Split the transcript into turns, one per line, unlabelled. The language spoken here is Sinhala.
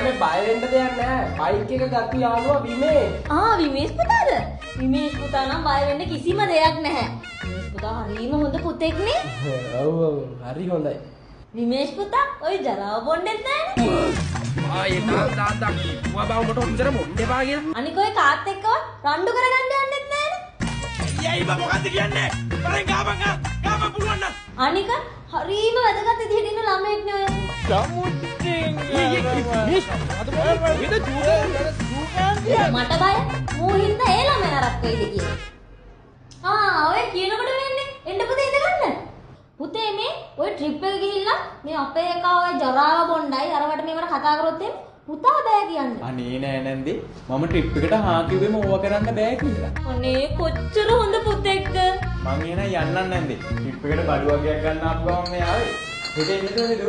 අනේ බය වෙන්න දෙයක් නැහැ. බයික් එක ගත්තු යාළුවා විමේ.
විමේෂ් පුතාද? විමේෂ් පුතා නම් බය වෙන්න කිසිම දෙයක් නැහැ. විමේෂ් පුතා හරිම හොඳ පුතෙක්නේ.
ඔව් හරි හොඳයි.
විමේෂ් පුතා ඔය ජරාව බොන්නෙත් නැහනේ.
ආයේ තාත්තා කිව්වා බා උඹට උන්දර මොන්නේ බා කියලා.
අනික ඔය කාත් එක්කව රණ්ඩු කරගන්න යන්නෙත් නැහනේ.
යයි බා මොකද්ද කියන්නේ? බලෙන් ගාපන් පුළුවන් නම්.
අනික හරිම වැදගත් විදිහට ඉන්න ළමෙක් නේ ඔය. මට බය මූහින්ද ඒ ළමයා රක් වෙයිද කියලා. ඔය කියනකොට වෙන්නේ එන්න පුතේ ඉඳගන්න. පුතේ මේ ඔය ට්‍රිප් එක ගිහිල්ලා මේ අපේ එකා ඔය ජරාව බොණ්ඩයි අරවට මේවට කතා කරොත් එම් පුතා බෑ කියන්නේ.
අනේ නෑ නැන්දේ මම ට්‍රිප් එකට හා කිව්වෙම ඕවා කරන්න බෑ කියලා.
අනේ කොච්චර හොඳ පුතෙක්ද.
මං එහෙනම් යන්නම් නැන්දේ. ට්‍රිප් එකට බඩු වගේක් ගන්න ආපු ගමන් මේ ආවේ. හෙට එන්නද නේද?